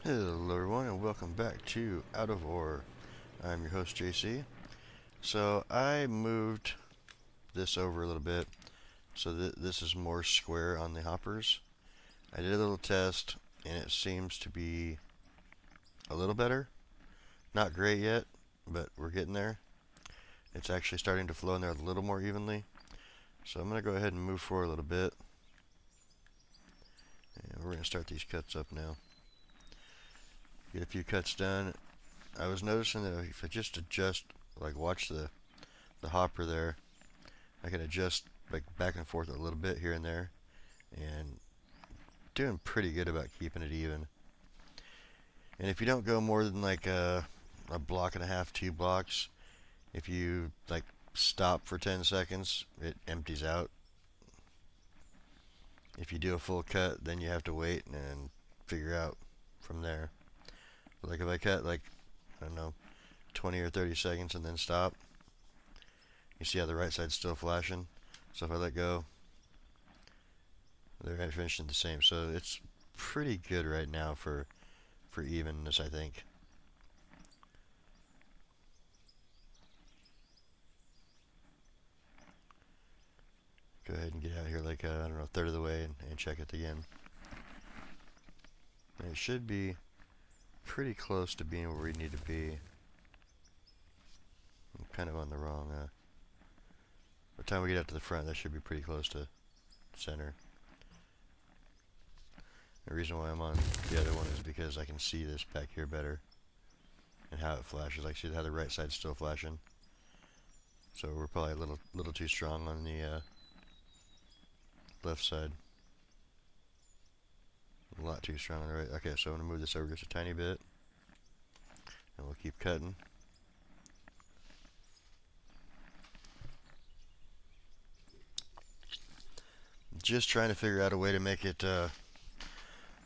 Hello everyone and welcome back to Out of Ore. I'm your host JC. So I moved this over a little bit so that this is more square on the hoppers. I did a little test and it seems to be a little better. Not great yet, but we're getting there. It's actually starting to flow in there a little more evenly. So I'm going to go ahead and move forward a little bit. And we're going to start these cuts up now. Get a few cuts done. I was noticing that if I just adjust, like watch the hopper there, I can adjust like back and forth a little bit here and there, and doing pretty good about keeping it even. And if you don't go more than like a block and a half, 2 blocks, if you like stop for 10 seconds, it empties out. If you do a full cut, then you have to wait and figure out from there. But like if I cut like, I don't know, 20 or 30 seconds and then stop, you see how the right side's still flashing. So if I let go, they're finishing the same. So it's pretty good right now for evenness, I think. Go ahead and get out here like, I don't know, a third of the way and check it again. And it should be pretty close to being where we need to be. I'm kind of on the wrong, by the time we get up to the front, that should be pretty close to center. The reason why I'm on the other one is because I can see this back here better and how it flashes. I see how the right side's still flashing. So we're probably a little too strong on the left side. A lot too strong on the right. Okay, so I'm going to move this over just a tiny bit. And we'll keep cutting. Just trying to figure out a way to make it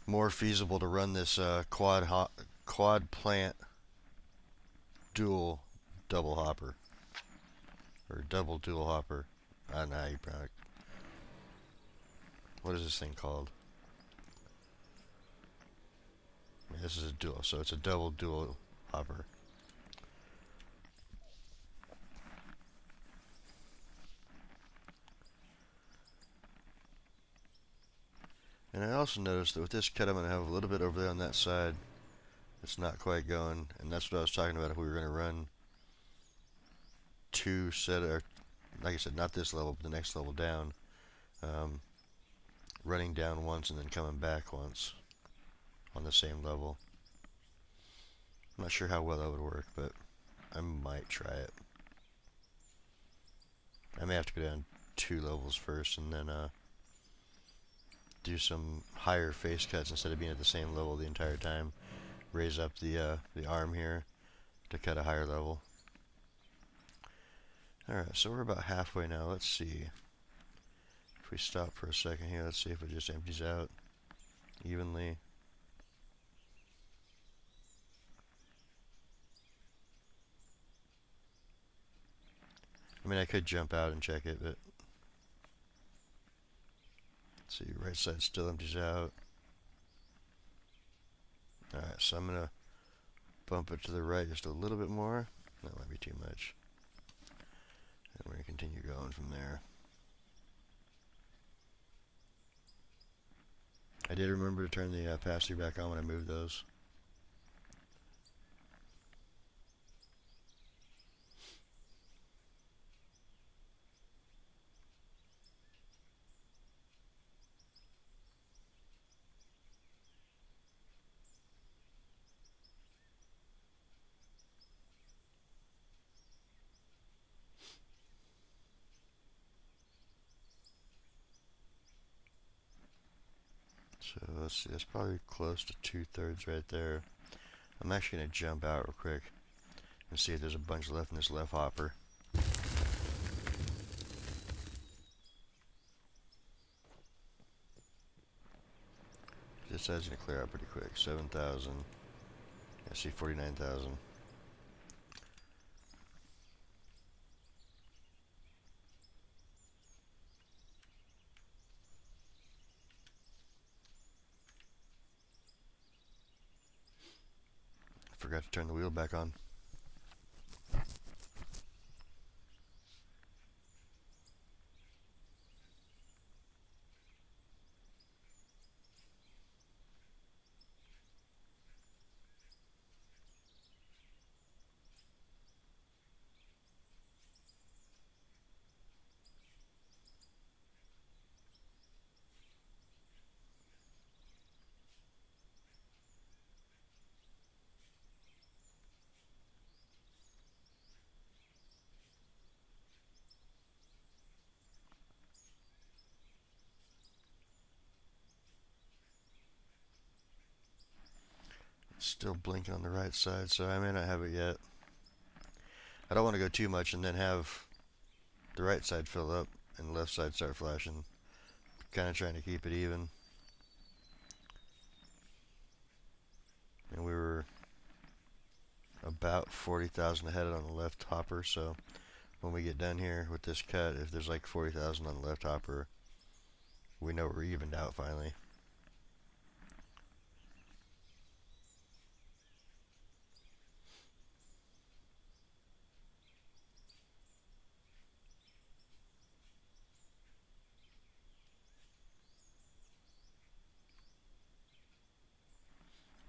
more feasible to run this quad plant dual double hopper. Or double dual hopper. I don't know how you pronounce it. What is this thing called? Yeah, this is a dual, so it's a double dual hopper. And I also noticed that with this cut I'm going to have a little bit over there on that side. It's not quite going, and that's what I was talking about if we were going to run two set, or like I said, not this level, but the next level down. Running down once and then coming back once on the same level. I'm not sure how well that would work, but I might try it. I may have to go down 2 levels first and then do some higher face cuts instead of being at the same level the entire time. Raise up the arm here to cut a higher level. Alright, so we're about halfway now. Let's see. If we stop for a second here, let's see if it just empties out evenly. I mean, I could jump out and check it, but let's see, right side still empties out. Alright, so I'm going to bump it to the right just a little bit more. That might be too much. And we're going to continue going from there. I did remember to turn the pass-through back on when I moved those. So let's see, that's probably close to 2/3 right there. I'm actually going to jump out real quick and see if there's a bunch left in this left hopper. This side's going to clear out pretty quick. 7,000. I see 49,000. forgot to turn the wheel back on. It's still blinking on the right side, so I may not have it yet. I don't want to go too much and then have the right side fill up and the left side start flashing. Kind of trying to keep it even. And we were about 40,000 ahead on the left hopper, so when we get done here with this cut, if there's like 40,000 on the left hopper, we know we're evened out finally.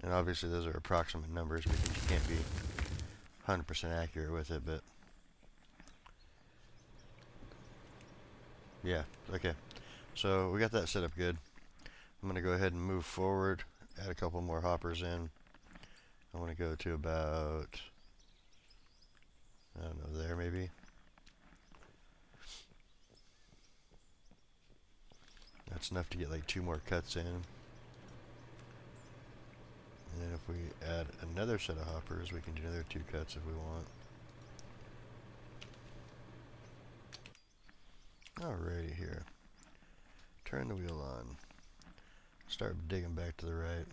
And obviously those are approximate numbers because you can't be 100% accurate with it, but yeah, okay. So we got that set up good. I'm going to go ahead and move forward, add a couple more hoppers in. I want to go to about, I don't know, there maybe. That's enough to get like 2 more cuts in. And then if we add another set of hoppers, we can do another 2 cuts if we want. Alrighty here. Turn the wheel on. Start digging back to the right.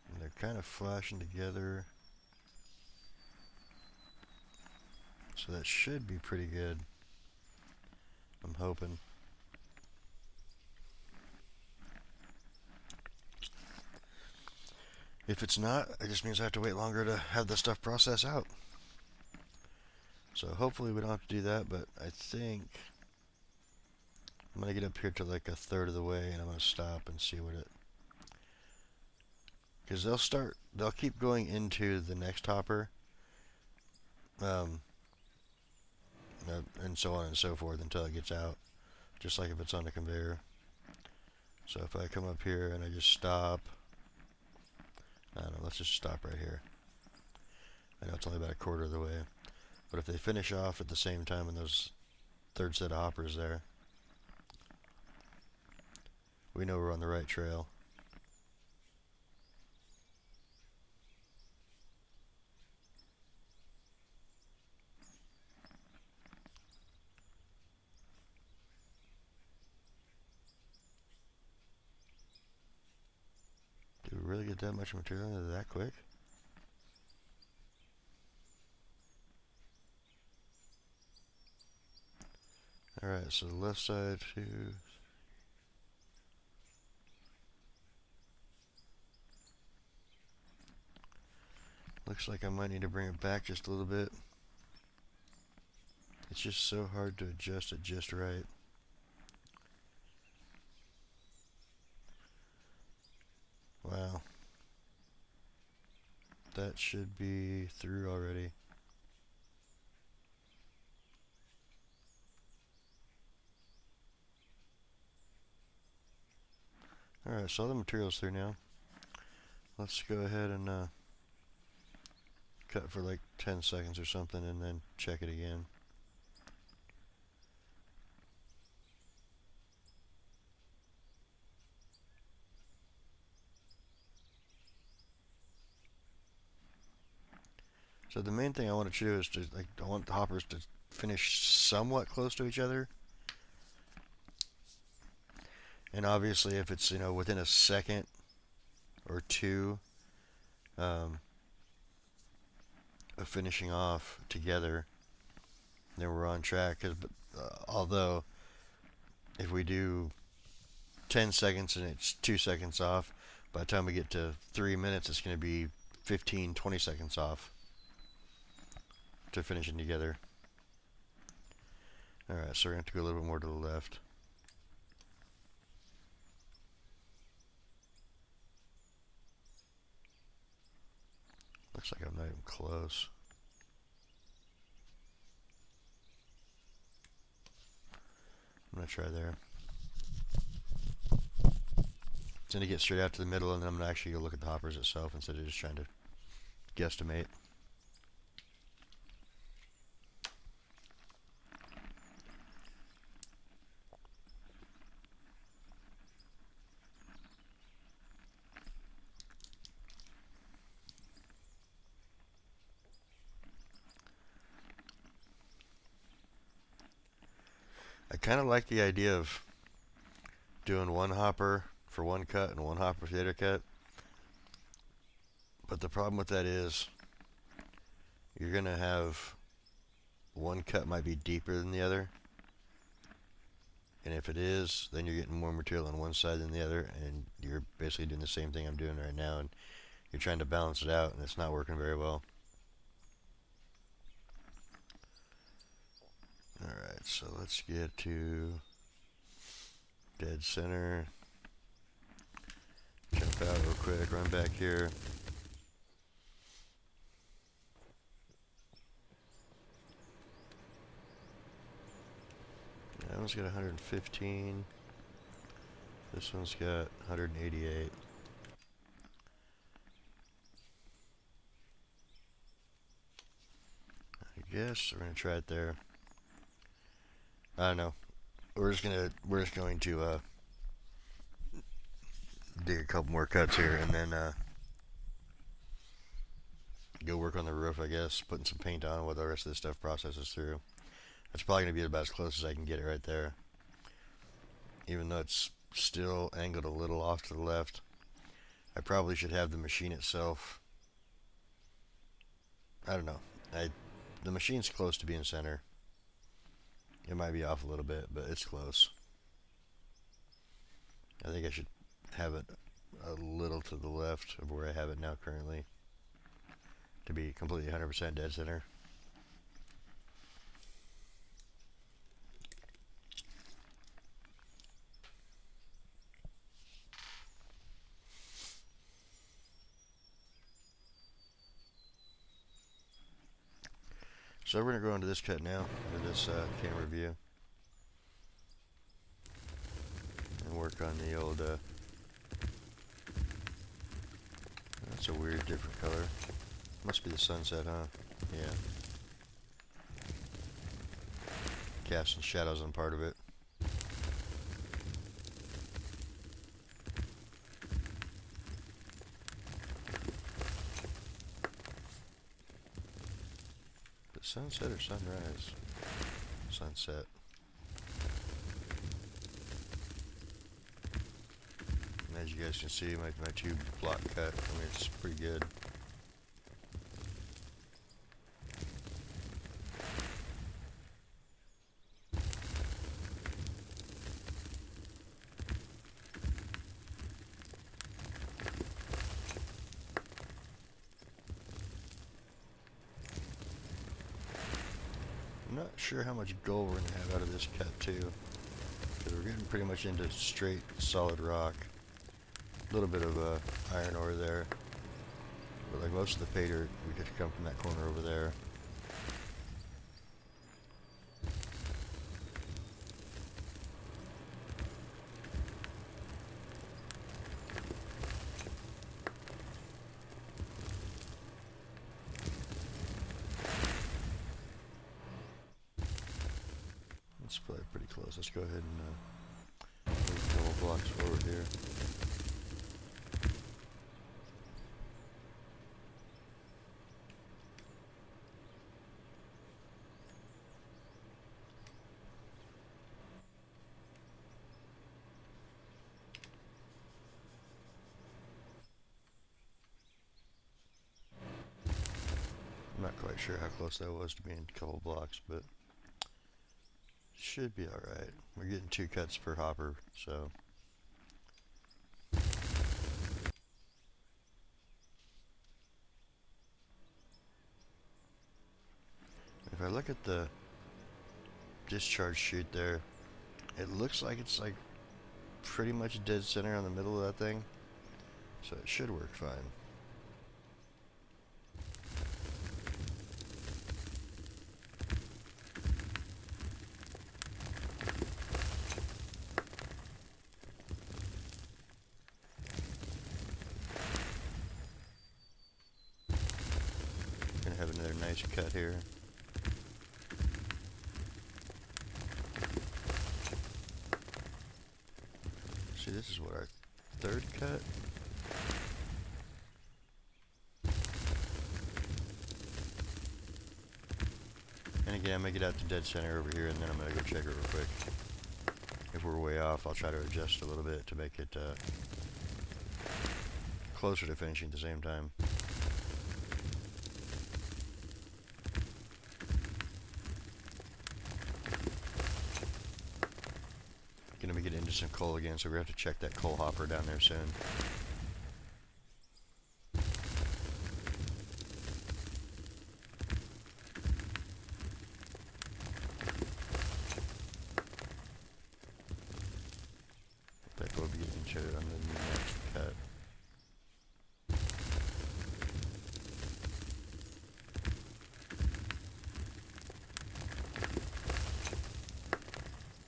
And they're kind of flashing together. So that should be pretty good. I'm hoping. If it's not, it just means I have to wait longer to have the stuff process out. So hopefully we don't have to do that, but I think I'm going to get up here to like a third of the way and I'm going to stop and see what it... Because they'll keep going into the next hopper. And so on and so forth until it gets out. Just like if it's on the conveyor. So if I come up here and I just stop... I don't know, let's just stop right here. I know it's only about a quarter of the way. But if they finish off at the same time in those third set of hoppers there, we know we're on the right trail. Did we really get that much material into that quick? Alright, so the left side, 2. Looks like I might need to bring it back just a little bit. It's just so hard to adjust it just right. Wow. That should be through already. Alright, so all the material's through now. Let's go ahead and cut for like 10 seconds or something and then check it again. So the main thing I want to do is I want the hoppers to finish somewhat close to each other. And obviously if it's, within a second or 2 of finishing off together, then we're on track. Although if we do 10 seconds and it's 2 seconds off, By the time we get to 3 minutes, it's going to be 15, 20 seconds off to finishing together. Alright, so we're going to have to go a little bit more to the left. Looks like I'm not even close. I'm going to try there. It's going to get straight out to the middle, and then I'm going to actually go look at the hoppers itself instead of just trying to guesstimate. I kind of like the idea of doing one hopper for one cut and one hopper for the other cut. But the problem with that is you're going to have one cut might be deeper than the other. And if it is, then you're getting more material on one side than the other, and you're basically doing the same thing I'm doing right now, and you're trying to balance it out, and it's not working very well. Alright, so let's get to dead center. Jump out real quick, run back here. That one's got 115. This one's got 188. I guess we're gonna try it there. I don't know. We're just going to dig a couple more cuts here and then go work on the roof, I guess, putting some paint on while the rest of this stuff processes through. That's probably going to be about as close as I can get it right there. Even though it's still angled a little off to the left. I probably should have the machine itself. I don't know. The machine's close to being center. It might be off a little bit, but it's close. I think I should have it a little to the left of where I have it now currently to be completely 100% dead center. So we're going to go into this cut now, into this camera view, and work on the old, that's a weird different color. Must be the sunset, huh? Yeah. Casting shadows on part of it. Sunset or sunrise? Sunset. And as you guys can see, my tube block cut, I mean, it's pretty good. I'm not sure how much gold we're going to have out of this cut too, because we're getting pretty much into straight solid rock. A little bit of iron ore there, but like most of the pay dirt we could come from that corner over there. Let's play pretty close. Let's go ahead and move a couple blocks forward here. I'm not quite sure how close that was to being a couple blocks, but should be alright. We're getting 2 cuts per hopper, so look at the discharge chute there, it looks like it's like pretty much dead center on the middle of that thing, so it should work fine. Gonna have another nice cut here. See, this is what, our third cut? And again, I'm gonna get out to dead center over here, and then I'm gonna go check it real quick. If we're way off, I'll try to adjust a little bit to make it closer to finishing at the same time. Gonna be getting into some coal again, so we're gonna have to check that coal hopper down there soon. In fact, we'll be getting into it on the next cut.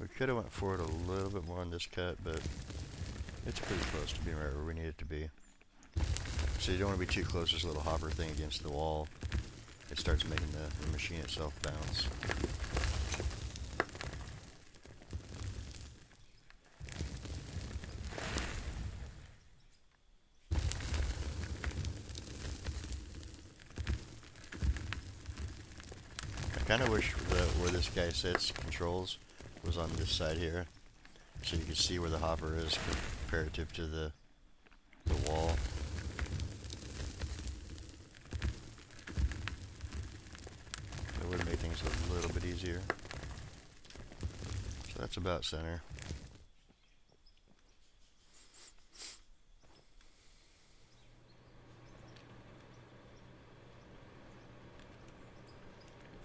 We could have went forward a little bit more on this cut, but it's pretty close to being right where we need it to be. So you don't want to be too close to this little hopper thing against the wall. It starts making the machine itself bounce. I kind of wish where this guy sits, controls, was on this side here, so you can see where the hopper is comparative to the wall. It would make things a little bit easier. So that's about center.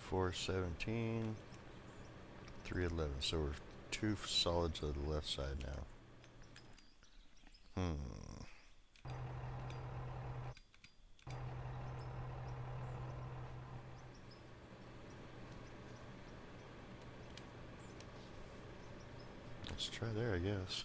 .417, 311. So we're 2 solids to the left side now. Let's try there, I guess.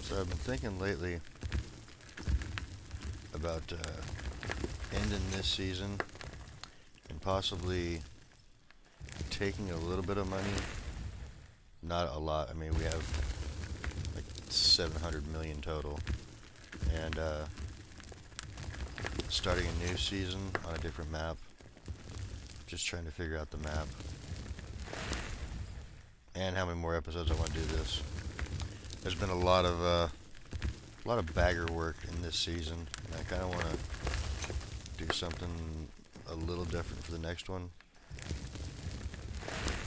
So I've been thinking lately about ending this season and possibly taking a little bit of money, not a lot. I mean, we have like 700 million total, and starting a new season on a different map. Just trying to figure out the map and how many more episodes I want to do this. There's been a lot of bagger work in this season, and I kind of want to do something a little different for the next one.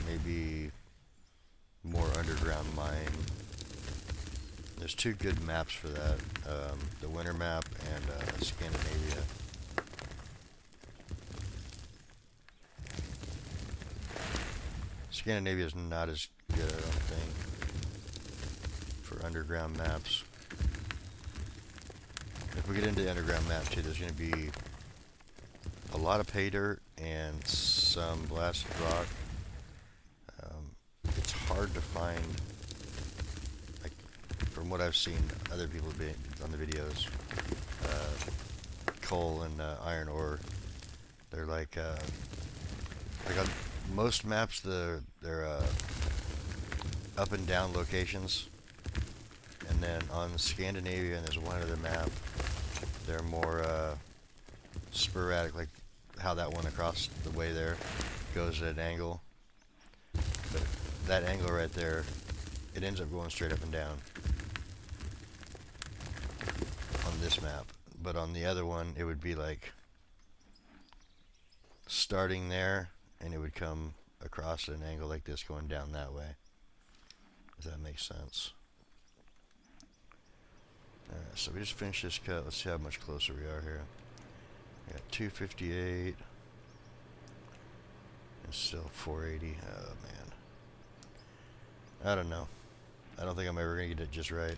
Maybe more underground mine. There's 2 good maps for that, the winter map and Scandinavia. Scandinavia is not as good, I don't think, for underground maps. If we get into the underground map too, there's going to be a lot of pay dirt and some blasted rock. It's hard to find, like, from what I've seen other people on the videos, coal and iron ore. They're like on most maps, they're up and down locations. And then on Scandinavia, and there's one other map, They're more sporadic, like how that one across the way there goes at an angle. But that angle right there, it ends up going straight up and down on this map. But on the other one, it would be like starting there, and it would come across at an angle like this going down that way. If that makes sense. Alright, so we just finished this cut. Let's see how much closer we are here. We got 258. And still 480. Oh, man. I don't know. I don't think I'm ever going to get it just right.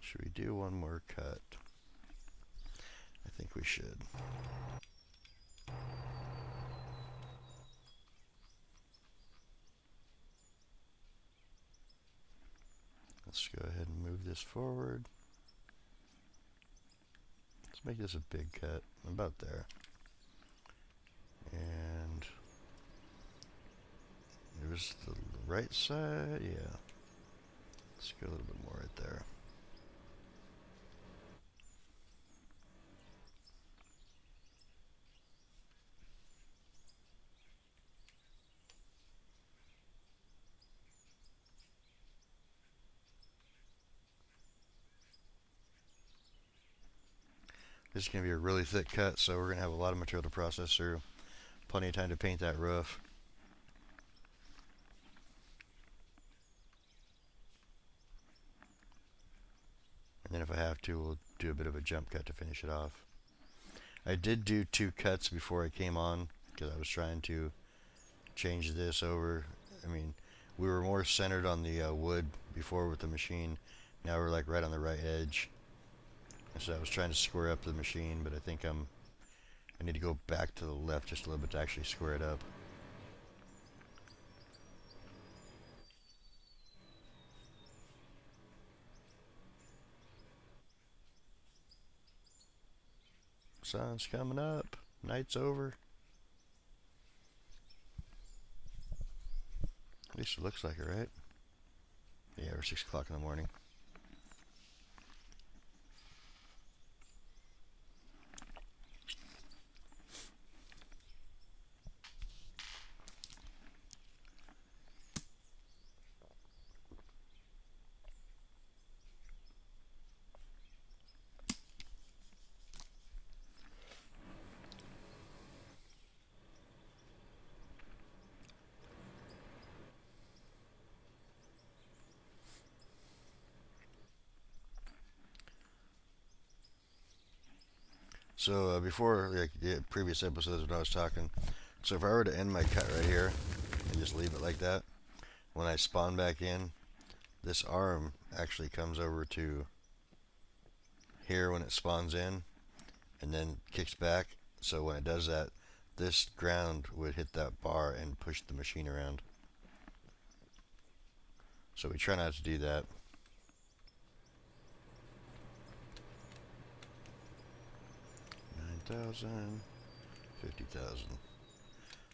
Should we do one more cut? I think we should. Let's go ahead and move this forward. Let's make this a big cut. About there. And it was the right side. Yeah. Let's go a little bit more right there. This is going to be a really thick cut, so we're going to have a lot of material to process through. Plenty of time to paint that roof. And then if I have to, we'll do a bit of a jump cut to finish it off. I did do 2 cuts before I came on, because I was trying to change this over. I mean, we were more centered on the wood before with the machine. Now we're like right on the right edge. So I was trying to square up the machine, but I think I need to go back to the left just a little bit to actually square it up. Sun's coming up. Night's over. At least it looks like it, right? Yeah, we're 6 o'clock in the morning. So before, like the previous episodes when I was talking, so if I were to end my cut right here and just leave it like that, when I spawn back in, this arm actually comes over to here when it spawns in and then kicks back. So when it does that, this ground would hit that bar and push the machine around. So we try not to do that. $9,000, $50,000.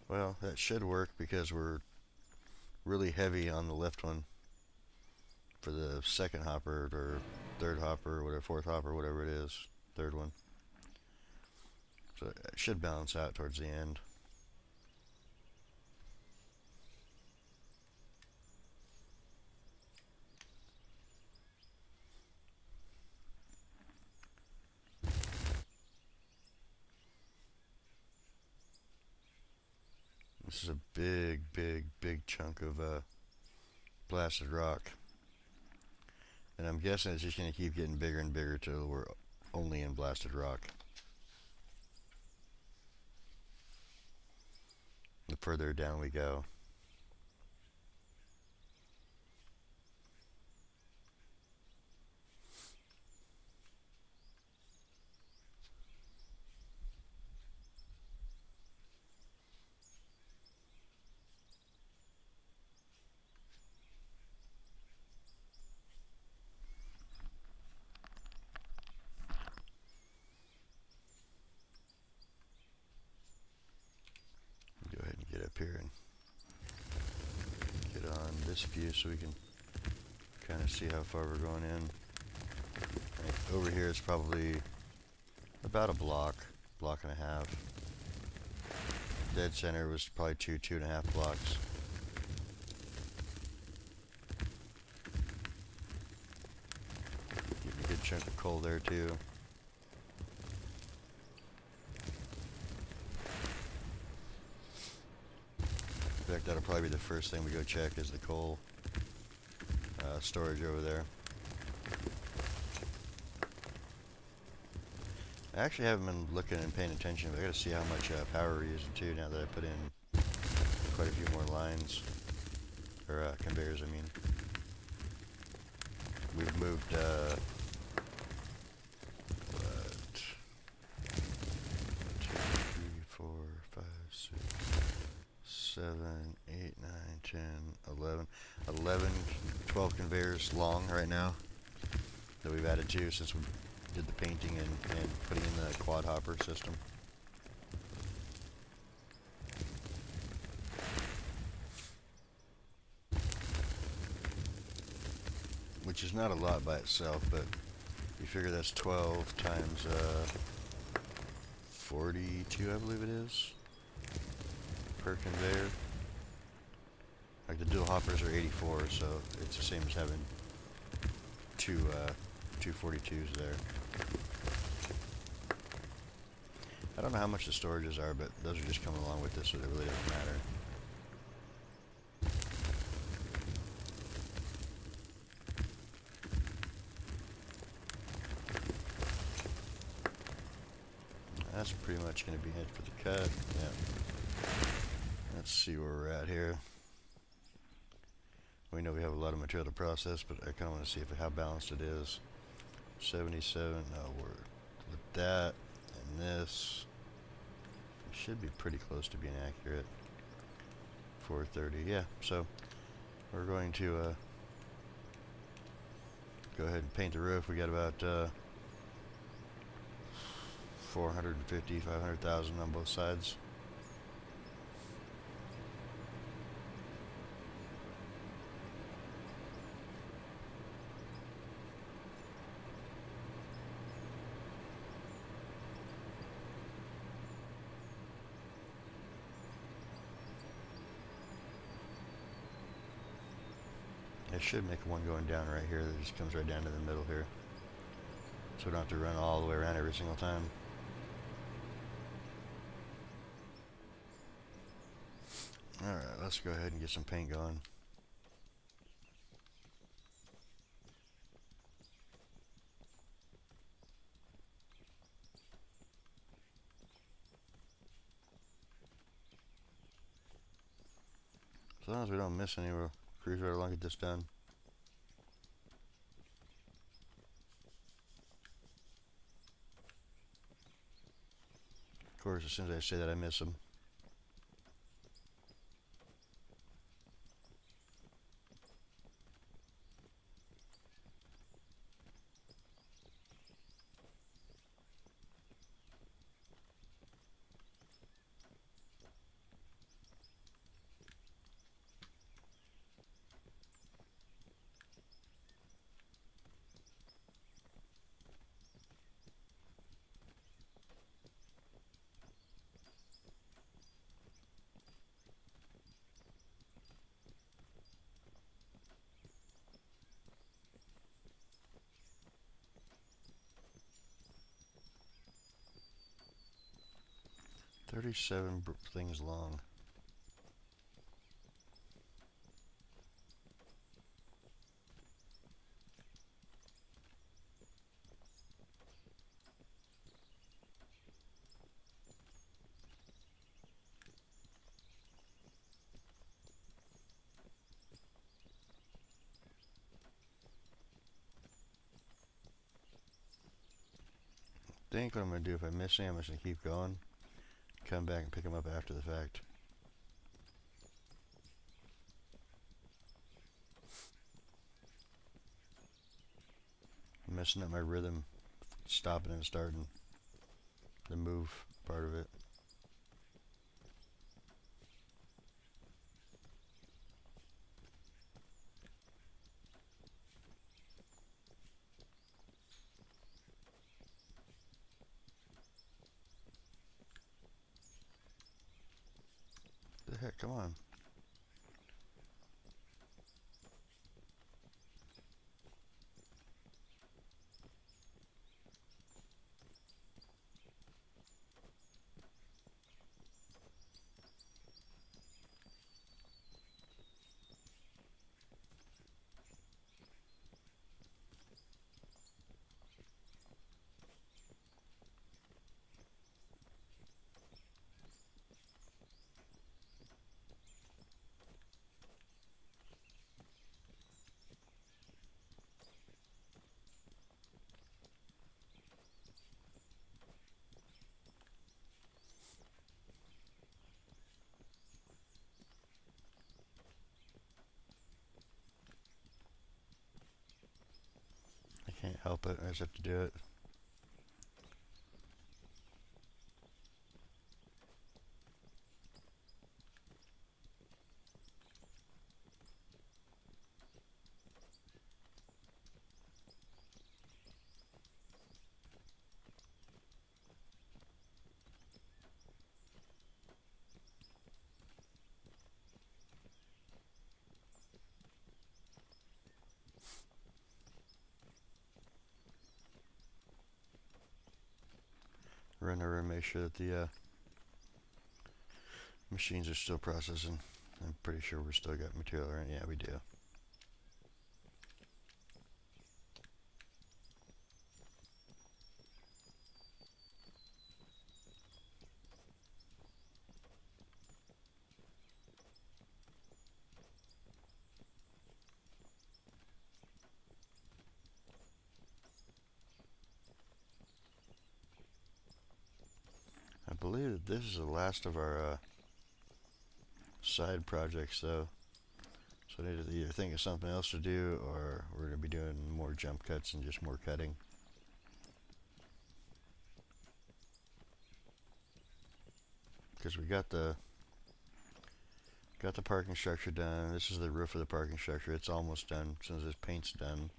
Well, that should work because we're really heavy on the left one for the second hopper or third hopper, or whatever, fourth hopper, whatever it is, third one. So it should balance out towards the end. This is a big, big, big chunk of blasted rock. And I'm guessing it's just going to keep getting bigger and bigger till we're only in blasted rock. The further down we go. Go ahead and get up here and get on this view so we can kind of see how far we're going in. Right, over here it's probably about a block and a half. Dead center was probably two and a half blocks. Give me a good chunk of coal there too. In fact, that'll probably be the first thing we go check is the coal storage over there. I actually haven't been looking and paying attention, but I gotta see how much power we're using too now that I put in quite a few more lines, or conveyors, I mean. We've moved, what, 2, 3, 4, 5, 6, 7, 8, 9, 10, 11, 12 conveyors long right now that we've added to since we did the painting and putting in the quad hopper system. Which is not a lot by itself, but you figure that's 12 times 42, I believe it is, per conveyor. Like the dual hoppers are 84, so it's the same as having two 42s there. I don't know how much the storages are, but those are just coming along with this, so it really doesn't matter. That's pretty much going to be it for the cut. Yeah. Let's see where we're at here. We know we have a lot of material to process, but I kind of want to see how balanced it is. 77. No, we're with that and this. We should be pretty close to being accurate. 430. Yeah. So we're going to go ahead and paint the roof. We got about 450, 500,000 on both sides. I should make one going down right here that just comes right down to the middle here, so we don't have to run all the way around every single time. Alright, let's go ahead and get some paint going. As long as we don't miss any, we'll cruise right along, get this done. Of course, as soon as I say that, I miss them. Thirty-seven things long. I think what I'm going to do, if I miss any, I'm just going to keep going, come back and pick them up after the fact. I'm messing up my rhythm, stopping and starting the move part of it. the heck? Come on. I can't help it. I just have to do it. Run over and make sure that the machines are still processing. I'm pretty sure we're still got material in. Yeah, we do. I believe that this is the last of our side projects, though. So I need to either think of something else to do, or we're going to be doing more jump cuts and just more cutting. Because we got the parking structure done. This is the roof of the parking structure. It's almost done. As soon as this paint's done,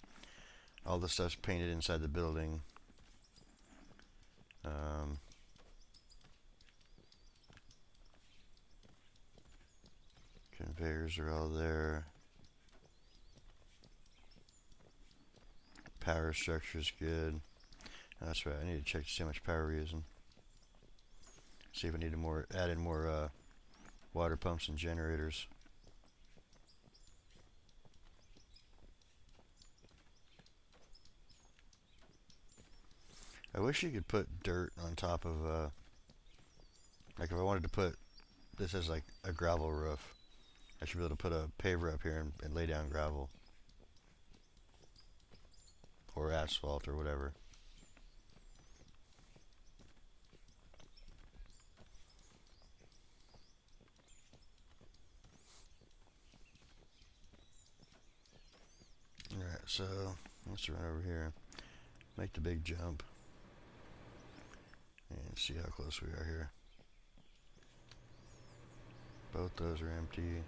all the stuff's painted inside the building. Conveyors are all there. Power structure's good. That's right. I need to check to see how much power we're using. See if I need to add in more water pumps and generators. I wish you could put dirt on top of, like if I wanted to put this as like a gravel roof, I should be able to put a paver up here and lay down gravel. Or asphalt or whatever. Alright, so let's run over here, make the big jump, and see how close we are here. Both those are empty.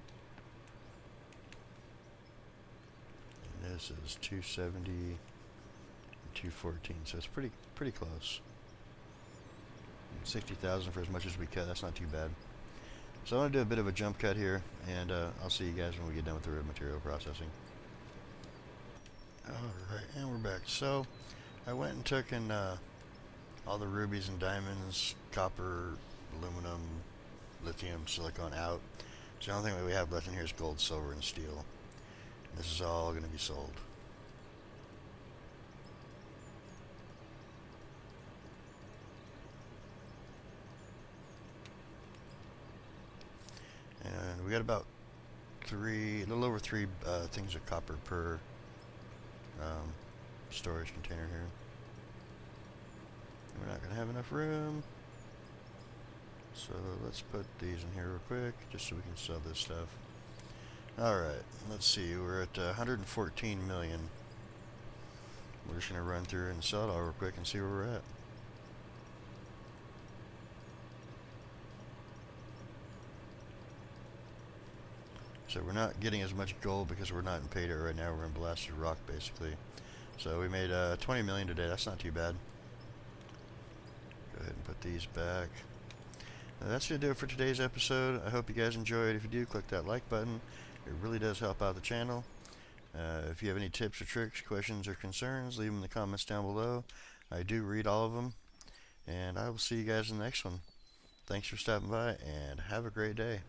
And this is 270 and 214, so it's pretty close. 60,000 for as much as we cut, that's not too bad. So I'm going to do a bit of a jump cut here, and I'll see you guys when we get done with the material processing. Alright, and we're back. So I went and took in all the rubies and diamonds, copper, aluminum, lithium, silicon out. So the only thing that we have left in here is gold, silver, and steel. And this is all going to be sold. And we got about a little over three things of copper per storage container here. We're not going to have enough room. So let's put these in here real quick, just so we can sell this stuff. Alright, let's see, we're at 114 million. We're just going to run through and sell it all real quick and see where we're at. So we're not getting as much gold because we're not in pay dirt right now, we're in blasted rock basically. So we made 20 million today, that's not too bad. Go ahead and put these back. That's going to do it for today's episode. I hope you guys enjoyed. If you do, click that like button. It really does help out the channel. If you have any tips or tricks, questions, or concerns, leave them in the comments down below. I do read all of them. And I will see you guys in the next one. Thanks for stopping by, and have a great day.